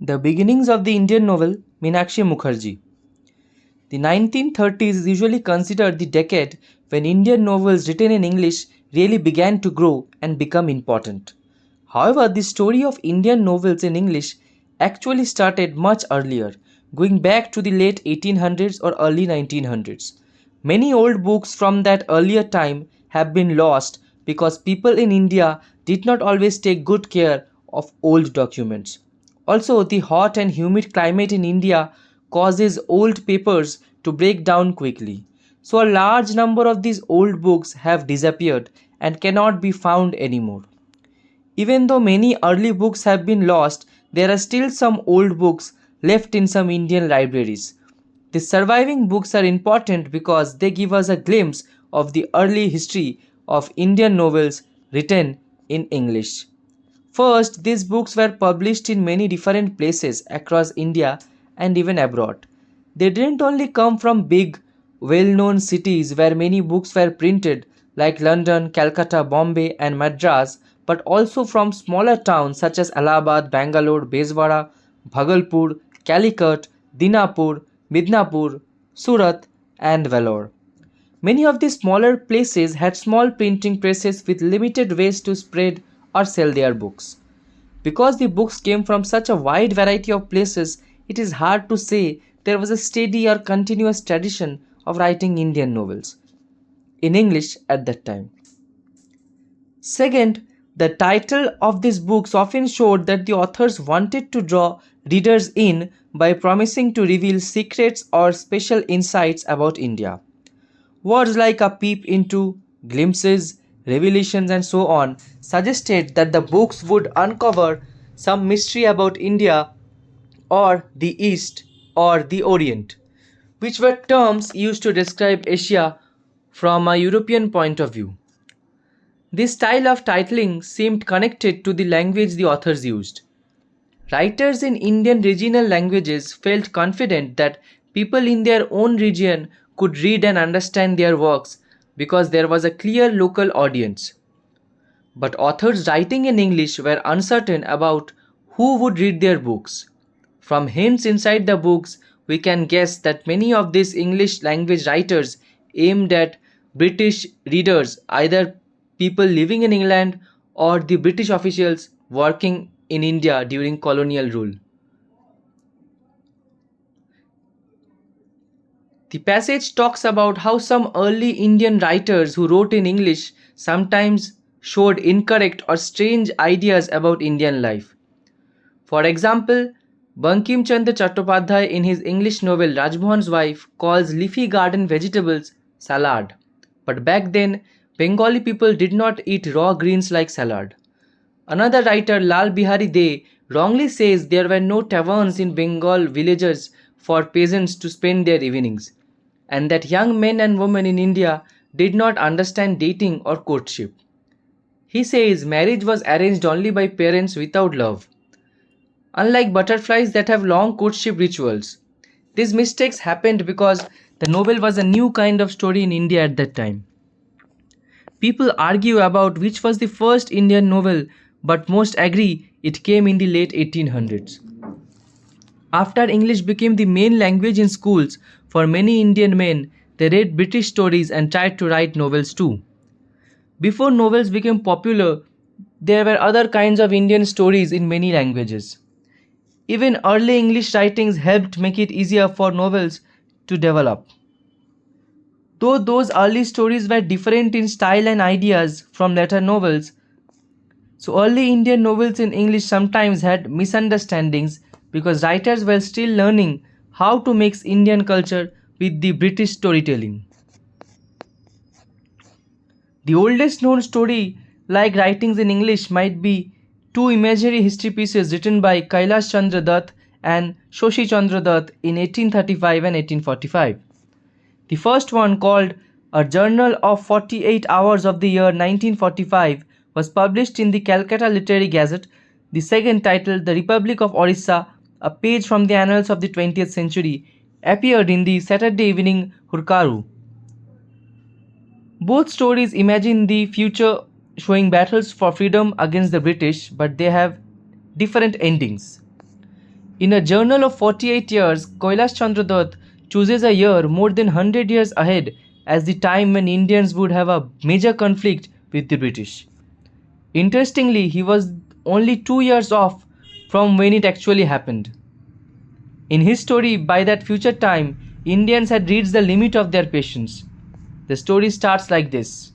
The beginnings of the Indian novel Meenakshi Mukherjee. The 1930s is usually considered the decade when Indian novels written in English really began to grow and become important. However, the story of Indian novels in English actually started much earlier, going back to the late 1800s or early 1900s. Many old books from that earlier time have been lost because people in India did not always take good care of old documents. Also, the hot and humid climate in India causes old papers to break down quickly. So, a large number of these old books have disappeared and cannot be found anymore. Even though many early books have been lost, there are still some old books left in some Indian libraries. The surviving books are important because they give us a glimpse of the early history of Indian novels written in English. First, these books were published in many different places across India and even abroad. They didn't only come from big, well known cities where many books were printed, like London, Calcutta, Bombay, and Madras, but also from smaller towns such as Allahabad, Bangalore, Bezwara, Bhagalpur, Calicut, Dinapur, Midnapur, Surat, and Vellore. Many of these smaller places had small printing presses with limited ways to spread or sell their books. Because the books came from such a wide variety of places, it is hard to say there was a steady or continuous tradition of writing Indian novels in English at that time. Second, the title of these books often showed that the authors wanted to draw readers in by promising to reveal secrets or special insights about India. Words like a peep into, glimpses, revelations, and so on suggested that the books would uncover some mystery about India or the East or the Orient, which were terms used to describe Asia from a European point of view. This style of titling seemed connected to the language the authors used. Writers in Indian regional languages felt confident that people in their own region could read and understand their works because there was a clear local audience. But authors writing in English were uncertain about who would read their books. From hints inside the books, we can guess that many of these English language writers aimed at British readers, either people living in England or the British officials working in India during colonial rule. The passage talks about how some early Indian writers who wrote in English sometimes showed incorrect or strange ideas about Indian life. For example, Bankim Chandra Chattopadhyay in his English novel Rajmohan's Wife calls leafy garden vegetables salad. But back then, Bengali people did not eat raw greens like salad. Another writer, Lal Bihari De, wrongly says there were no taverns in Bengal villages for peasants to spend their evenings, and that young men and women in India did not understand dating or courtship. He says marriage was arranged only by parents without love, unlike butterflies that have long courtship rituals. These mistakes happened because the novel was a new kind of story in India at that time. People argue about which was the first Indian novel, but most agree it came in the late 1800s. After English became the main language in schools, for many Indian men, they read British stories and tried to write novels too. Before novels became popular, there were other kinds of Indian stories in many languages. Even early English writings helped make it easier for novels to develop. Though those early stories were different in style and ideas from later novels, so early Indian novels in English sometimes had misunderstandings because writers were still learning how to mix Indian culture with the British storytelling. The oldest known story like writings in English might be two imaginary history pieces written by Kailash Chandra Dutt and Shoshi Chandra Dutt in 1835 and 1845. The first one, called A Journal of 48 Hours of the year 1945, was published in the Calcutta Literary Gazette. The second, titled The Republic of Orissa, a page from the annals of the 20th century, appeared in the Saturday Evening Hurkaru. Both stories imagine the future showing battles for freedom against the British, but they have different endings. In a journal of 48 years, Kailash Chandra Dutt chooses a year more than 100 years ahead as the time when Indians would have a major conflict with the British. Interestingly, he was only 2 years off from when it actually happened. In his story, by that future time, Indians had reached the limit of their patience. The story starts like this.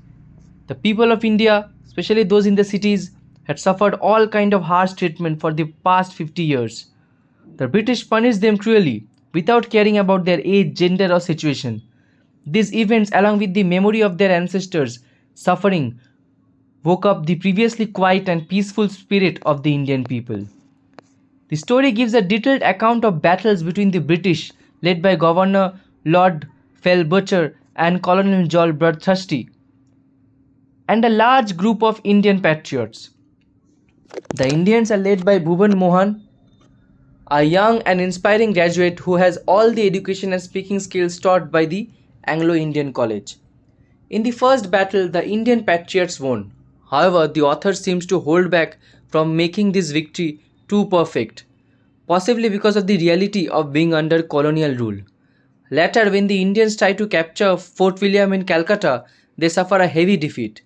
The people of India, especially those in the cities, had suffered all kind of harsh treatment for the past 50 years. The British punished them cruelly, without caring about their age, gender, or situation. These events, along with the memory of their ancestors' suffering, woke up the previously quiet and peaceful spirit of the Indian people. The story gives a detailed account of battles between the British, led by Governor Lord Fellbutcher and Colonial Joel Bloodthirsty, and a large group of Indian patriots. The Indians are led by Bhuban Mohan, a young and inspiring graduate who has all the education and speaking skills taught by the Anglo-Indian College. In the first battle, the Indian patriots won. However, the author seems to hold back from making this victory too perfect, possibly because of the reality of being under colonial rule. Later, when the Indians try to capture Fort William in Calcutta, they suffer a heavy defeat.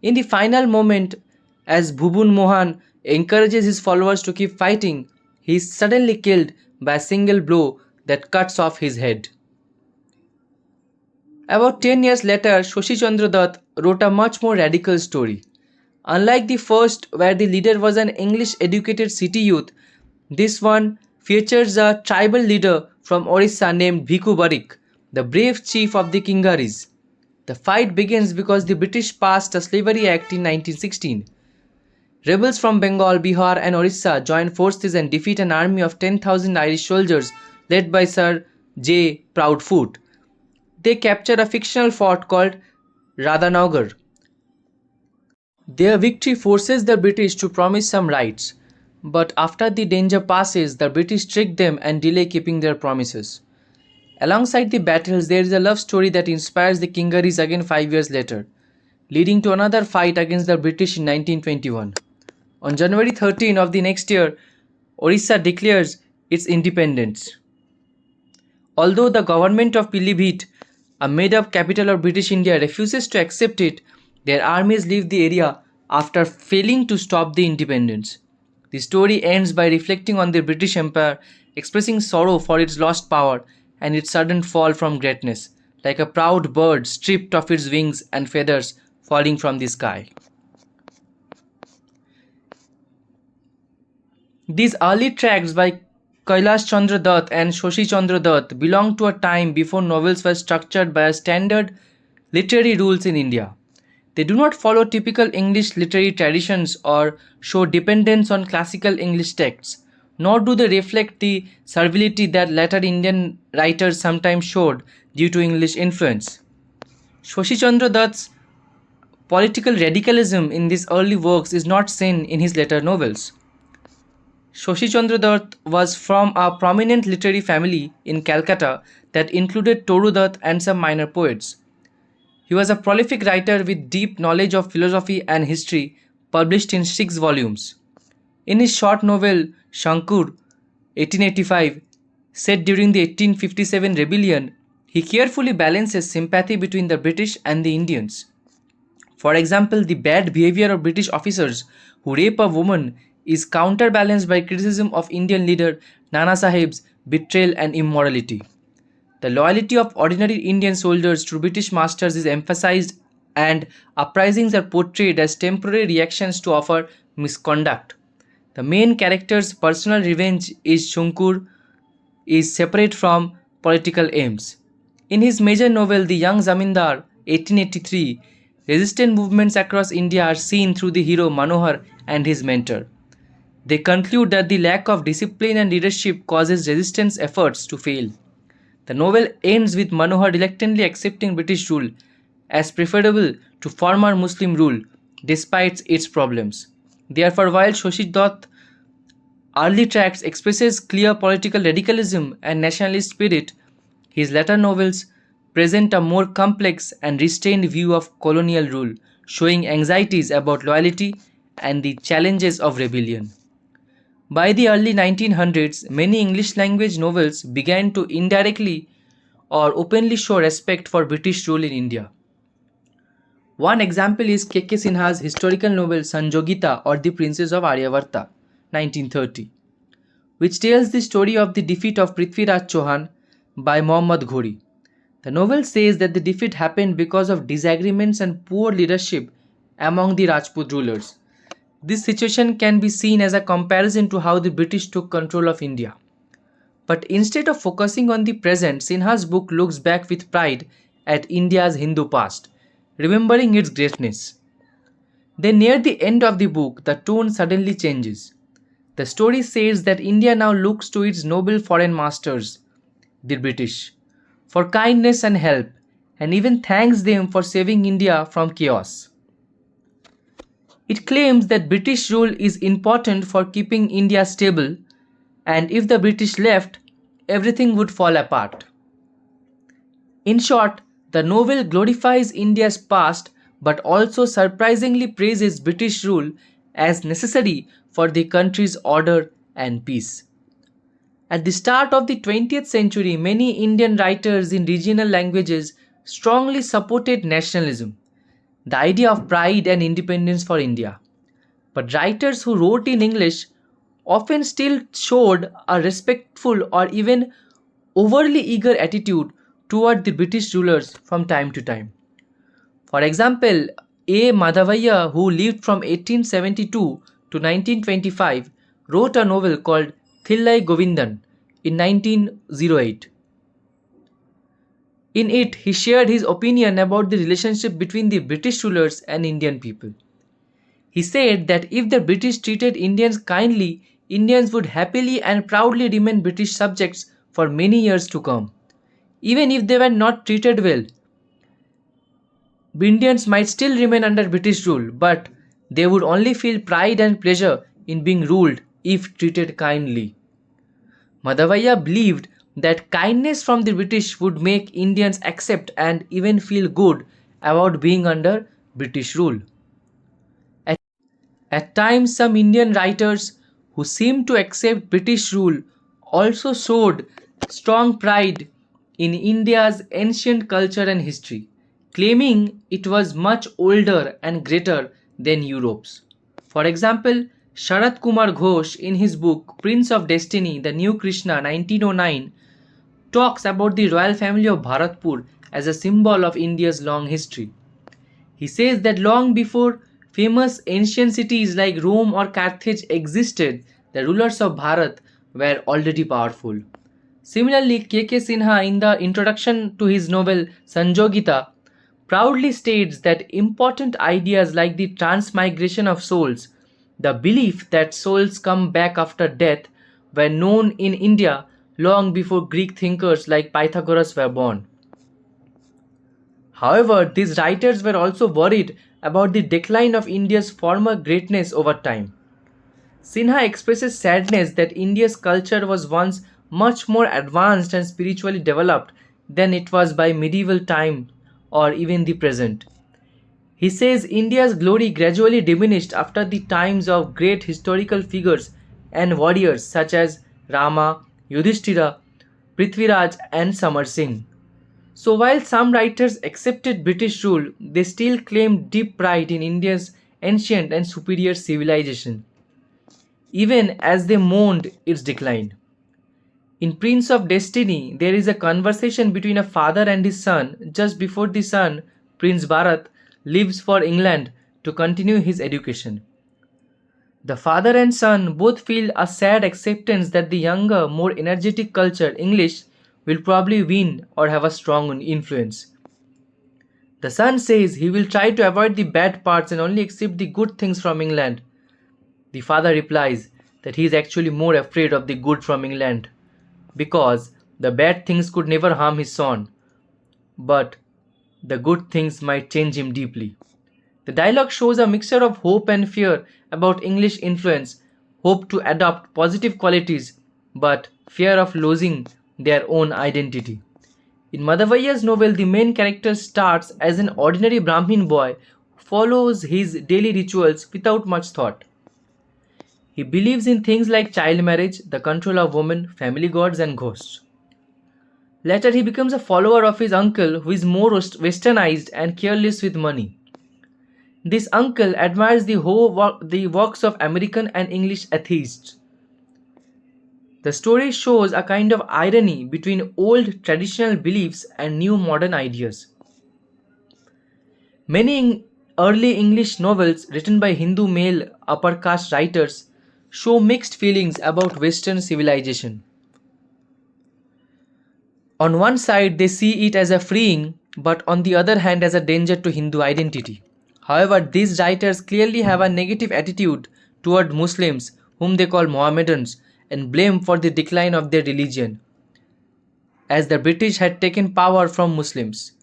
In the final moment, as Bhubun Mohan encourages his followers to keep fighting, he is suddenly killed by a single blow that cuts off his head. About 10 years later, Shashi Chandra Dutt wrote a much more radical story. Unlike the first, where the leader was an English educated city youth, this one features a tribal leader from Orissa named Bhiku Barik, the brave chief of the Kingaris. The fight begins because the British passed a Slavery Act in 1916. Rebels from Bengal, Bihar, and Orissa join forces and defeat an army of 10,000 Irish soldiers led by Sir J. Proudfoot. They capture a fictional fort called Radhanagar. Their victory forces the British to promise some rights, but after the danger passes, the British trick them and delay keeping their promises. Alongside the battles, there is a love story that inspires the Kingaris again 5 years later, leading to another fight against the British in 1921. On January 13 of the next year, Orissa declares its independence. Although the government of Pilibhit, a made-up capital of British India, refuses to accept it, their armies leave the area after failing to stop the independence. The story ends by reflecting on the British Empire, expressing sorrow for its lost power and its sudden fall from greatness, like a proud bird stripped of its wings and feathers falling from the sky. These early tracts by Kailash Chandra Dutt and Shashi Chandra Dutt belong to a time before novels were structured by a standard literary rules in India. They do not follow typical English literary traditions or show dependence on classical English texts, nor do they reflect the servility that later Indian writers sometimes showed due to English influence. Shashi Chandra Dutt's political radicalism in these early works is not seen in his later novels. Shashi Chandra Dutt was from a prominent literary family in Calcutta that included Toru Dutt and some minor poets. He was a prolific writer with deep knowledge of philosophy and history, published in 6 volumes. In his short novel Shankur, 1885, set during the 1857 rebellion, he carefully balances sympathy between the British and the Indians. For example, the bad behavior of British officers who rape a woman is counterbalanced by criticism of Indian leader Nana Sahib's betrayal and immorality. The loyalty of ordinary Indian soldiers to British masters is emphasized, and uprisings are portrayed as temporary reactions to offer misconduct. The main character's personal revenge is Shunkur is separate from political aims. In his major novel The Young Zamindar, 1883, resistance movements across India are seen through the hero Manohar and his mentor. They conclude that the lack of discipline and leadership causes resistance efforts to fail. The novel ends with Manohar reluctantly accepting British rule as preferable to former Muslim rule despite its problems. Therefore, while Shashi Dutt early tracts expresses clear political radicalism and nationalist spirit, his later novels present a more complex and restrained view of colonial rule, showing anxieties about loyalty and the challenges of rebellion. By the early 1900s, many English language novels began to indirectly or openly show respect for British rule in India. One example is K.K. Sinha's historical novel Sanjogita or The Princess of Aryavarta, 1930, which tells the story of the defeat of Prithviraj Chauhan by Muhammad Ghori. The novel says that the defeat happened because of disagreements and poor leadership among the Rajput rulers. This situation can be seen as a comparison to how the British took control of India. But instead of focusing on the present, Sinha's book looks back with pride at India's Hindu past, remembering its greatness. Then, near the end of the book, the tone suddenly changes. The story says that India now looks to its noble foreign masters, the British, for kindness and help, and even thanks them for saving India from chaos. It claims that British rule is important for keeping India stable, and if the British left, everything would fall apart. In short, the novel glorifies India's past but also surprisingly praises British rule as necessary for the country's order and peace. At the start of the 20th century, many Indian writers in regional languages strongly supported nationalism, the idea of pride and independence for India. But writers who wrote in English often still showed a respectful or even overly eager attitude toward the British rulers from time to time. For example, A. Madhavaiah, who lived from 1872 to 1925, wrote a novel called Thillai Govindan in 1908. In it, he shared his opinion about the relationship between the British rulers and Indian people. He said that if the British treated Indians kindly, Indians would happily and proudly remain British subjects for many years to come. Even if they were not treated well, Indians might still remain under British rule, but they would only feel pride and pleasure in being ruled if treated kindly. Madhavaiah believed that kindness from the British would make Indians accept and even feel good about being under British rule. At times, some Indian writers who seemed to accept British rule also showed strong pride in India's ancient culture and history, claiming it was much older and greater than Europe's. For example, Sharat Kumar Ghosh, in his book Prince of Destiny, The New Krishna 1909, talks about the royal family of Bharatpur as a symbol of India's long history. He says that long before famous ancient cities like Rome or Carthage existed, the rulers of Bharat were already powerful. Similarly, K.K. Sinha, in the introduction to his novel Sanjogita, proudly states that important ideas like the transmigration of souls, the belief that souls come back after death, were known in India long before Greek thinkers like Pythagoras were born. However, these writers were also worried about the decline of India's former greatness over time. Sinha expresses sadness that India's culture was once much more advanced and spiritually developed than it was by medieval time or even the present. He says India's glory gradually diminished after the times of great historical figures and warriors such as Rama, Yudhishthira, Prithviraj, and Samar Singh. So while some writers accepted British rule, they still claimed deep pride in India's ancient and superior civilization, even as they mourned its decline. In Prince of Destiny, there is a conversation between a father and his son just before the son, Prince Bharat, leaves for England to continue his education. The father and son both feel a sad acceptance that the younger, more energetic culture, English, will probably win or have a strong influence. The son says he will try to avoid the bad parts and only accept the good things from England. The father replies that he is actually more afraid of the good from England because the bad things could never harm his son, but the good things might change him deeply. The dialogue shows a mixture of hope and fear about English influence, hope to adopt positive qualities, but fear of losing their own identity. In Madhavaiah's novel, the main character starts as an ordinary Brahmin boy who follows his daily rituals without much thought. He believes in things like child marriage, the control of women, family gods, and ghosts. Later, he becomes a follower of his uncle who is more westernized and careless with money. This uncle admires the works of American and English atheists. The story shows a kind of irony between old traditional beliefs and new modern ideas. Many early English novels written by Hindu male upper caste writers show mixed feelings about Western civilization. On one side, they see it as a freeing, but on the other hand, as a danger to Hindu identity. However, these writers clearly have a negative attitude toward Muslims, whom they call Mohammedans, and blame for the decline of their religion, as the British had taken power from Muslims.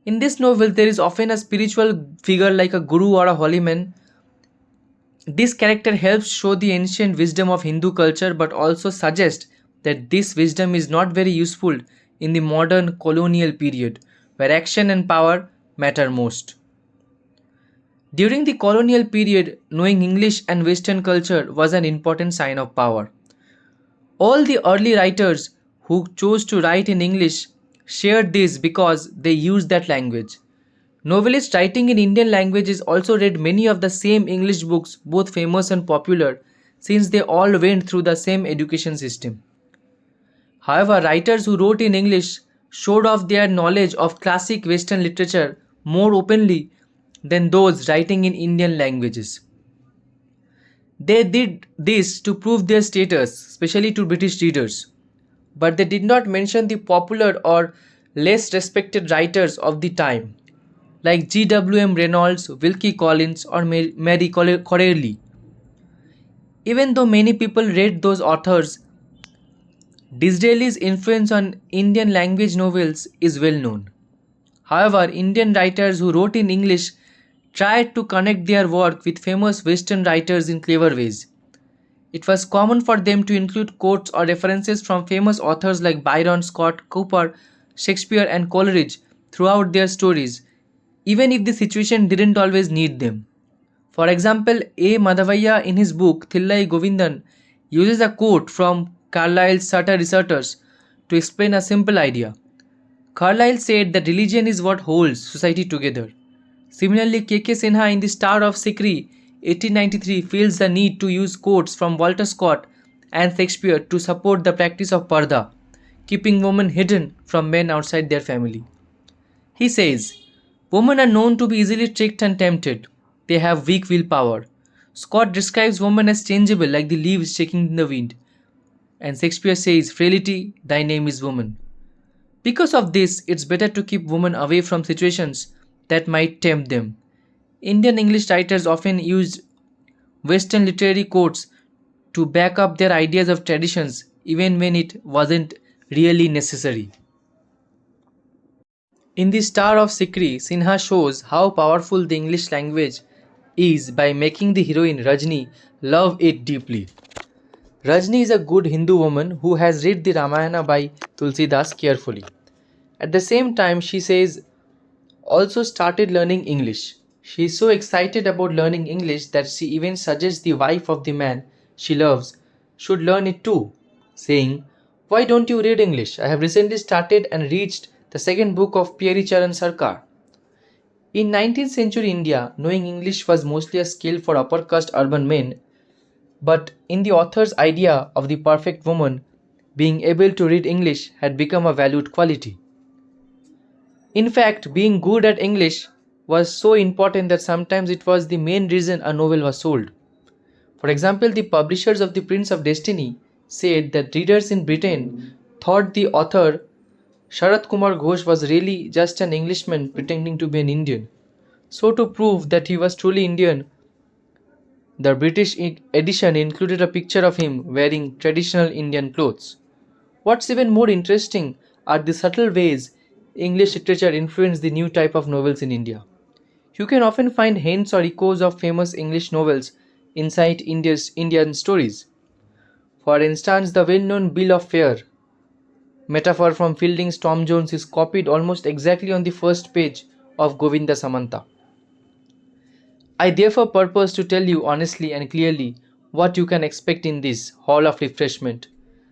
In this novel, there is often a spiritual figure like a guru or a holy man. This character helps show the ancient wisdom of Hindu culture but also suggests that this wisdom is not very useful in the modern colonial period, where action and power matter most. During the colonial period, knowing English and Western culture was an important sign of power. All the early writers who chose to write in English shared this because they used that language. Novelists writing in Indian languages also read many of the same English books, both famous and popular, since they all went through the same education system. However, writers who wrote in English showed off their knowledge of classic Western literature more openly than those writing in Indian languages. They did this to prove their status, especially to British readers, but they did not mention the popular or less respected writers of the time, like G.W.M. Reynolds, Wilkie Collins, or Mary Corelli. Even though many people read those authors, Disraeli's influence on Indian language novels is well known. However, Indian writers who wrote in English tried to connect their work with famous Western writers in clever ways. It was common for them to include quotes or references from famous authors like Byron, Scott, Cooper, Shakespeare, and Coleridge throughout their stories, even if the situation didn't always need them. For example, A. Madhavaiah in his book Thillai Govindan uses a quote from Carlyle's Sutter Researchers to explain a simple idea. Carlyle said that religion is what holds society together. Similarly, K.K. Sinha in The Star of Sikri 1893 feels the need to use quotes from Walter Scott and Shakespeare to support the practice of parda, keeping women hidden from men outside their family. He says, women are known to be easily tricked and tempted. They have weak willpower. Scott describes women as changeable like the leaves shaking in the wind. And Shakespeare says, frailty, thy name is woman. Because of this, it's better to keep women away from situations that might tempt them. Indian English writers often used Western literary quotes to back up their ideas of traditions even when it wasn't really necessary. In The Star of Sikri, Sinha shows how powerful the English language is by making the heroine Rajni love it deeply. Rajni is a good Hindu woman who has read the Ramayana by Tulsidas carefully. At the same time, she says, also started learning English. She is so excited about learning English that she even suggests the wife of the man she loves should learn it too, saying, why don't you read English? I have recently started and reached the second book of Pierre Charan Sarkar. In 19th century India, knowing English was mostly a skill for upper caste urban men, but in the author's idea of the perfect woman, being able to read English had become a valued quality. In fact, being good at English was so important that sometimes it was the main reason a novel was sold. For example, the publishers of The Prince of Destiny said that readers in Britain thought the author Sharat Kumar Ghosh was really just an Englishman pretending to be an Indian. So to prove that he was truly Indian, the British edition included a picture of him wearing traditional Indian clothes. What's even more interesting are the subtle ways English literature influenced the new type of novels in India. You can often find hints or echoes of famous English novels inside Indian stories. For instance, the well-known Bill of Fare metaphor from Fielding's Tom Jones is copied almost exactly on the first page of Govinda Samanta. I therefore purpose to tell you honestly and clearly what you can expect in this hall of refreshment,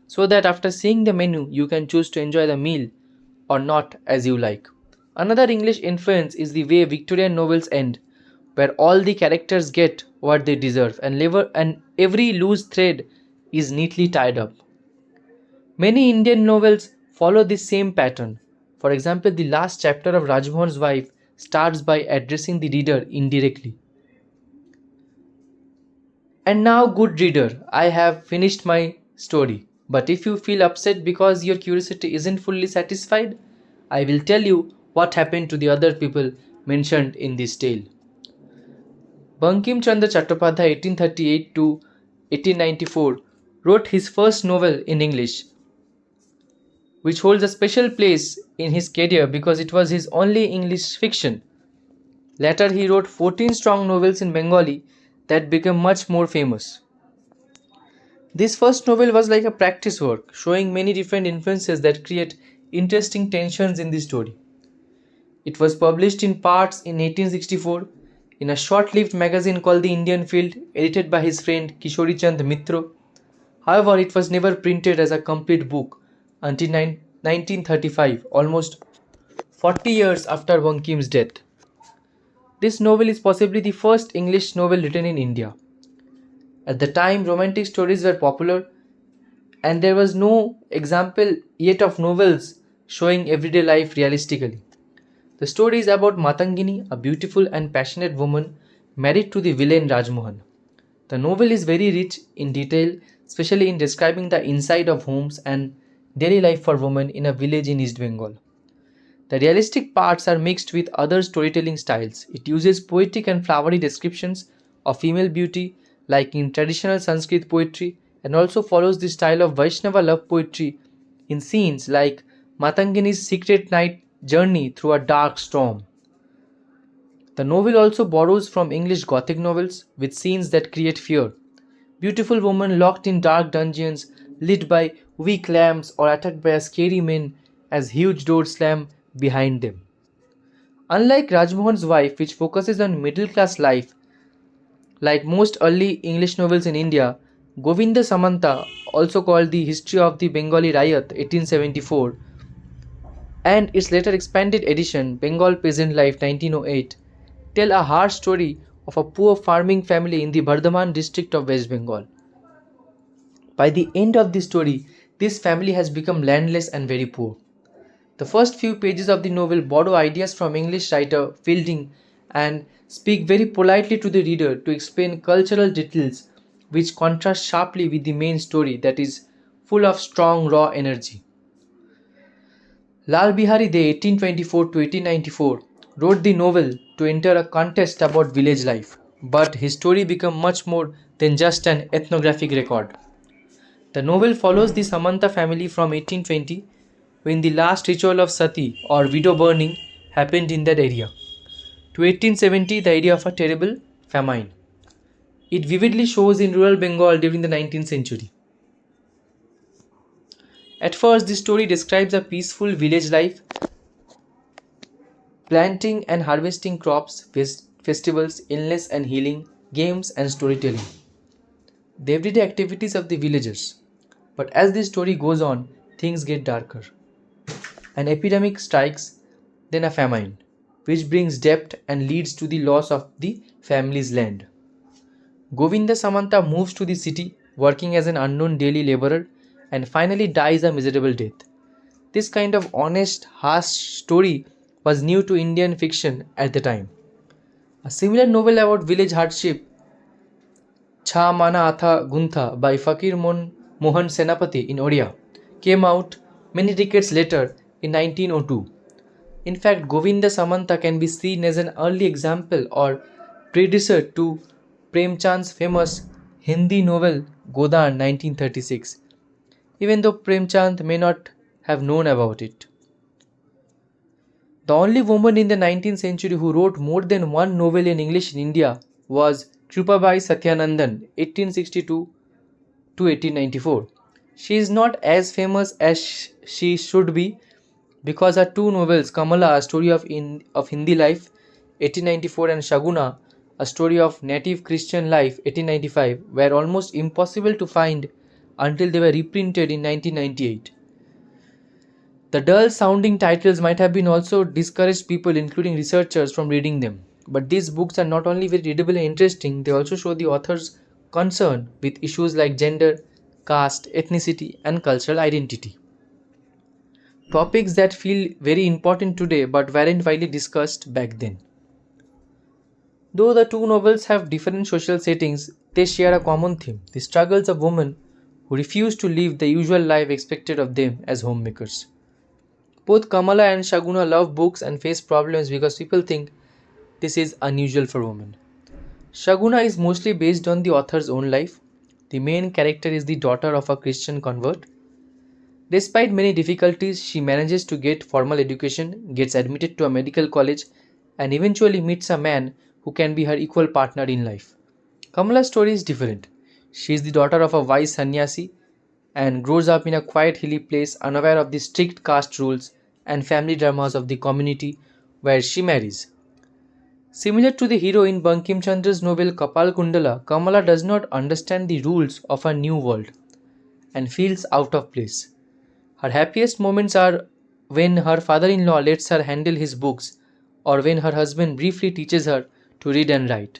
so that after seeing the menu you can choose to enjoy the meal or not as you like. Another English influence is the way Victorian novels end, where all the characters get what they deserve and every loose thread is neatly tied up. Many Indian novels follow this same pattern. For example, the last chapter of Rajmohan's Wife starts by addressing the reader indirectly. And now, good reader, I have finished my story. But if you feel upset because your curiosity isn't fully satisfied, I will tell you what happened to the other people mentioned in this tale. Bankim Chandra Chattopadhyay 1838 to 1894 wrote his first novel in English, which holds a special place in his career because it was his only English fiction. Later he wrote 14 strong novels in Bengali that became much more famous. This first novel was like a practice work, showing many different influences that create interesting tensions in the story. It was published in parts in 1864 in a short-lived magazine called The Indian Field, edited by his friend Kishori Chand Mitro. However, it was never printed as a complete book until 1935, almost 40 years after Bankim's death. This novel is possibly the first English novel written in India. At the time, romantic stories were popular, and there was no example yet of novels showing everyday life realistically. The story is about Matangini, a beautiful and passionate woman married to the villain Rajmohan. The novel is very rich in detail, especially in describing the inside of homes and daily life for women in a village in East Bengal. The realistic parts are mixed with other storytelling styles. It uses poetic and flowery descriptions of female beauty, like in traditional Sanskrit poetry, and also follows the style of Vaishnava love poetry in scenes like Matangini's secret night journey through a dark storm. The novel also borrows from English Gothic novels with scenes that create fear. Beautiful women locked in dark dungeons, lit by weak lamps or attacked by a scary men as huge doors slam behind them. Unlike Rajmohan's Wife, which focuses on middle class life, like most early English novels in India, Govinda Samanta, also called The History of the Bengali Riot 1874, and its later expanded edition, Bengal Peasant Life 1908, tell a harsh story of a poor farming family in the Bardhaman district of West Bengal. By the end of the story, this family has become landless and very poor. The first few pages of the novel borrow ideas from English writer Fielding and speak very politely to the reader to explain cultural details which contrast sharply with the main story that is full of strong raw energy. Lal Bihari De 1824 to 1894 wrote the novel to enter a contest about village life, but his story became much more than just an ethnographic record. The novel follows the Samanta family from 1820, when the last ritual of sati or widow burning happened in that area, to 1870, the area of a terrible famine. It vividly shows in rural Bengal during the 19th century. At first, this story describes a peaceful village life, planting and harvesting crops, festivals, illness and healing, games and storytelling, the everyday activities of the villagers. But as the story goes on, things get darker. An epidemic strikes, then a famine, which brings debt and leads to the loss of the family's land. Govinda Samanta moves to the city, working as an unknown daily laborer, and finally dies a miserable death. This kind of honest, harsh story was new to Indian fiction at the time. A similar novel about village hardship, Cha Mana Atha Guntha by Mohan Senapati in Odia, came out many decades later in 1902. In fact, Govinda Samanta can be seen as an early example or predecessor to Premchand's famous Hindi novel Godan 1936, even though Premchand may not have known about it. The only woman in the 19th century who wrote more than one novel in English in India was Krupabai Satyanandan 1862 to 1894. She is not as famous as she should be because her two novels, Kamala, A Story of Hindi Life 1894 and Shaguna, a story of native Christian life 1895, were almost impossible to find until they were reprinted in 1998. The dull sounding titles might have been also discouraged people, including researchers, from reading them. But these books are not only very readable and interesting, they also show the author's concern with issues like gender, caste, ethnicity, and cultural identity. Topics that feel very important today but weren't widely discussed back then. Though the two novels have different social settings, they share a common theme: the struggles of women who refuse to live the usual life expected of them as homemakers. Both Kamala and Shaguna love books and face problems because people think this is unusual for women. Shaguna is mostly based on the author's own life. The main character is the daughter of a Christian convert. Despite many difficulties, she manages to get formal education, gets admitted to a medical college, and eventually meets a man who can be her equal partner in life. Kamala's story is different. She is the daughter of a wise sannyasi and grows up in a quiet hilly place, unaware of the strict caste rules and family dramas of the community where she marries. Similar to the hero in Bankim Chandra's novel Kapal Kundala, Kamala does not understand the rules of a new world and feels out of place. Her happiest moments are when her father-in-law lets her handle his books or when her husband briefly teaches her to read and write.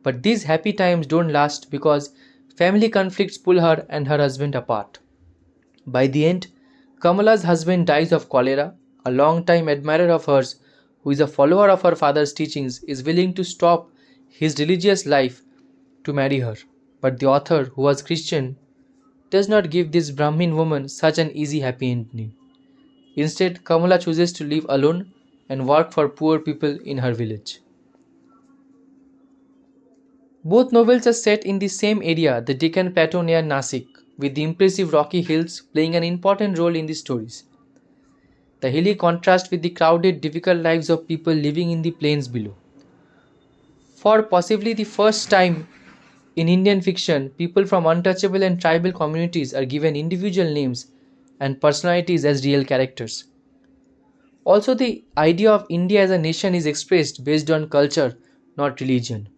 But these happy times don't last because family conflicts pull her and her husband apart. By the end, Kamala's husband dies of cholera. A long-time admirer of hers, who is a follower of her father's teachings, is willing to stop his religious life to marry her. But the author, who was Christian, does not give this Brahmin woman such an easy happy ending. Instead, Kamala chooses to live alone and work for poor people in her village. Both novels are set in the same area, the Deccan Plateau near Nasik, with the impressive rocky hills playing an important role in the stories. The hilly contrast with the crowded, difficult lives of people living in the plains below. For possibly the first time in Indian fiction, people from untouchable and tribal communities are given individual names and personalities as real characters. Also, the idea of India as a nation is expressed based on culture, not religion.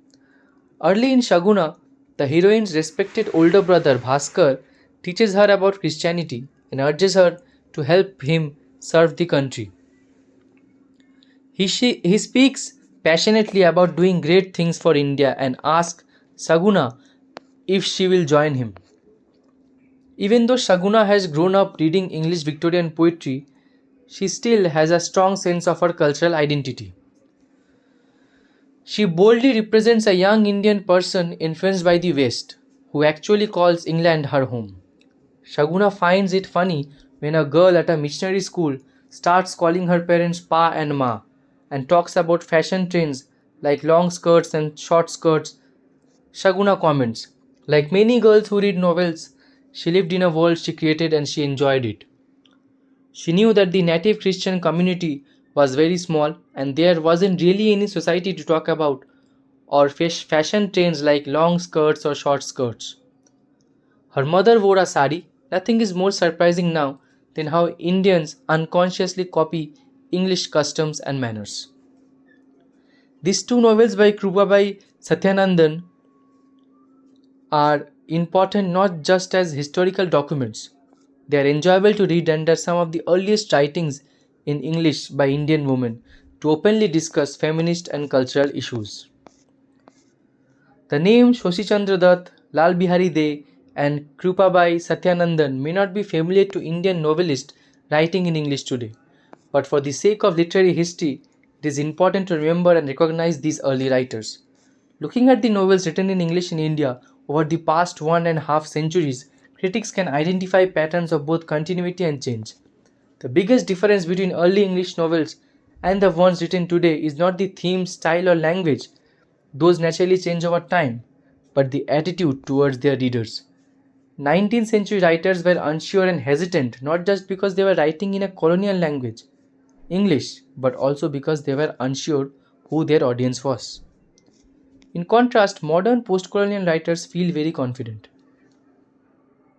Early in Shaguna, the heroine's respected older brother Bhaskar teaches her about Christianity and urges her to help him serve the country. He speaks passionately about doing great things for India and asks Saguna if she will join him. Even though Shaguna has grown up reading English Victorian poetry, she still has a strong sense of her cultural identity. She boldly represents a young Indian person influenced by the West, who actually calls England her home. Shaguna finds it funny when a girl at a missionary school starts calling her parents Pa and Ma and talks about fashion trends like long skirts and short skirts. Shaguna comments, like many girls who read novels, she lived in a world she created and she enjoyed it. She knew that the native Christian community was very small and there wasn't really any society to talk about or fashion trends like long skirts or short skirts. Her mother wore a sari. Nothing is more surprising now than how Indians unconsciously copy English customs and manners. These two novels by Krupabai Satyanandan are important not just as historical documents. They are enjoyable to read and are some of the earliest writings in English by Indian women to openly discuss feminist and cultural issues. The names Shoshi Chandra Dutt, Lal Bihari Dey, and Krupabai Satyanandan may not be familiar to Indian novelists writing in English today, but for the sake of literary history, it is important to remember and recognize these early writers. Looking at the novels written in English in India over the past 1.5 centuries, critics can identify patterns of both continuity and change. The biggest difference between early English novels and the ones written today is not the theme, style, or language, those naturally change over time, but the attitude towards their readers. 19th century writers were unsure and hesitant not just because they were writing in a colonial language, English, but also because they were unsure who their audience was. In contrast, modern post-colonial writers feel very confident.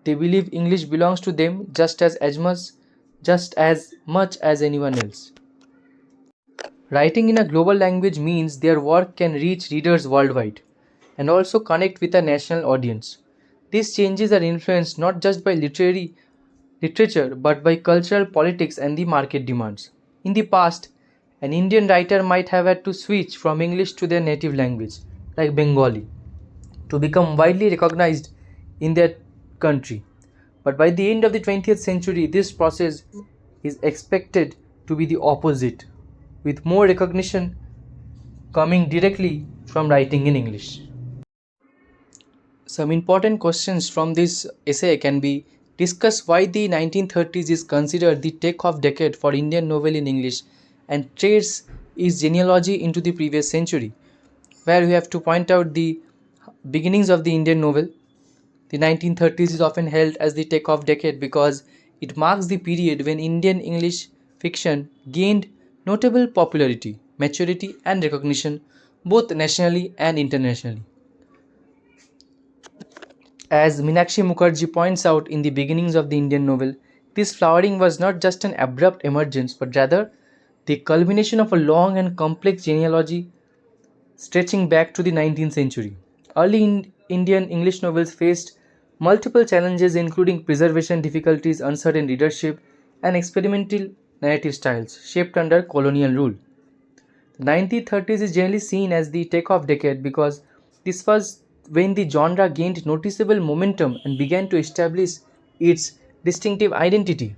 They believe English belongs to them just as much as anyone else. Writing in a global language means their work can reach readers worldwide and also connect with a national audience. These changes are influenced not just by literature but by cultural politics and the market demands. In the past, an Indian writer might have had to switch from English to their native language, like Bengali, to become widely recognized in their country. But by the end of the 20th century, this process is expected to be the opposite, with more recognition coming directly from writing in English. Some important questions from this essay can be: discuss why the 1930s is considered the take-off decade for Indian novel in English and trace its genealogy into the previous century, where we have to point out the beginnings of the Indian novel. The 1930s is often held as the take-off decade because it marks the period when Indian English fiction gained notable popularity, maturity, and recognition both nationally and internationally. As Meenakshi Mukherjee points out in the beginnings of the Indian novel, this flowering was not just an abrupt emergence but rather the culmination of a long and complex genealogy stretching back to the 19th century. Early Indian English novels faced multiple challenges, including preservation difficulties, uncertain readership, and experimental narrative styles shaped under colonial rule. The 1930s is generally seen as the takeoff decade because this was when the genre gained noticeable momentum and began to establish its distinctive identity.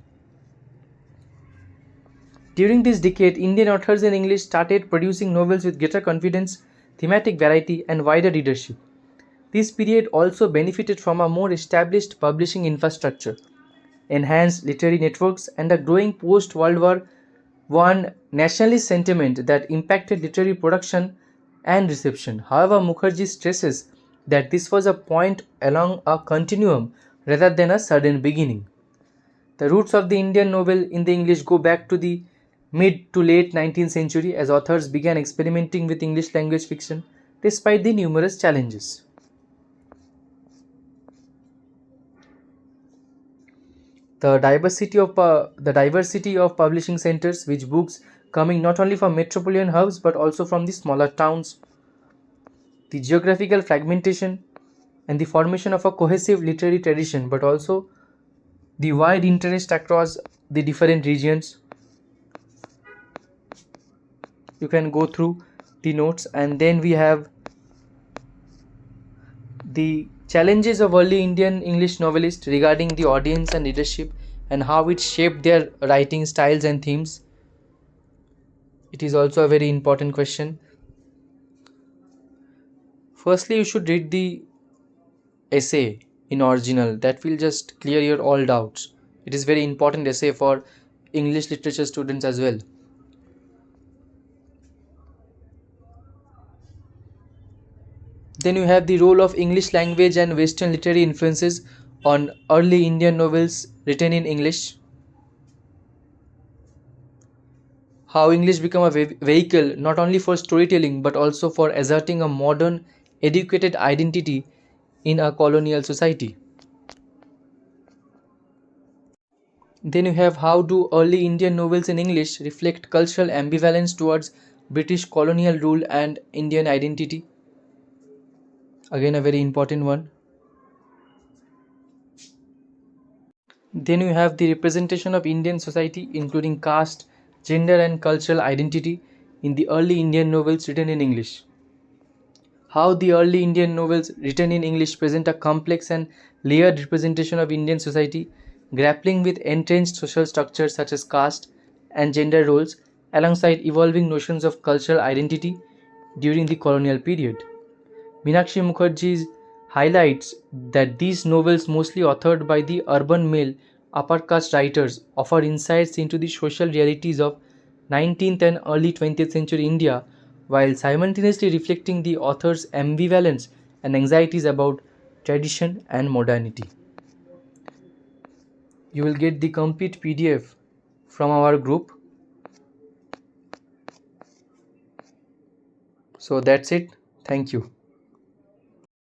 During this decade, Indian authors in English started producing novels with greater confidence, thematic variety, and wider readership. This period also benefited from a more established publishing infrastructure, enhanced literary networks, and a growing post-World War I nationalist sentiment that impacted literary production and reception. However, Mukherjee stresses that this was a point along a continuum rather than a sudden beginning. The roots of the Indian novel in the English go back to the mid to late 19th century as authors began experimenting with English language fiction despite the numerous challenges. The diversity of publishing centers, which books coming not only from metropolitan hubs but also from the smaller towns, the geographical fragmentation, and the formation of a cohesive literary tradition, but also the wide interest across the different regions. You can go through the notes, and then we have the challenges of early Indian English novelists regarding the audience and readership and how it shaped their writing styles and themes. It is also a very important question. Firstly, you should read the essay in original. That will just clear your all doubts. It is very important essay for English literature students as well. Then you have the role of English language and Western literary influences on early Indian novels written in English. How English became a vehicle not only for storytelling but also for asserting a modern, educated identity in a colonial society. Then you have how do early Indian novels in English reflect cultural ambivalence towards British colonial rule and Indian identity. Again, a very important one. Then you have the representation of Indian society, including caste, gender, and cultural identity in the early Indian novels written in English. How the early Indian novels written in English present a complex and layered representation of Indian society, grappling with entrenched social structures such as caste and gender roles, alongside evolving notions of cultural identity during the colonial period. Meenakshi Mukherjee highlights that these novels, mostly authored by the urban male upper caste writers, offer insights into the social realities of 19th and early 20th century India, while simultaneously reflecting the author's ambivalence and anxieties about tradition and modernity. You will get the complete PDF from our group. So that's it. Thank you.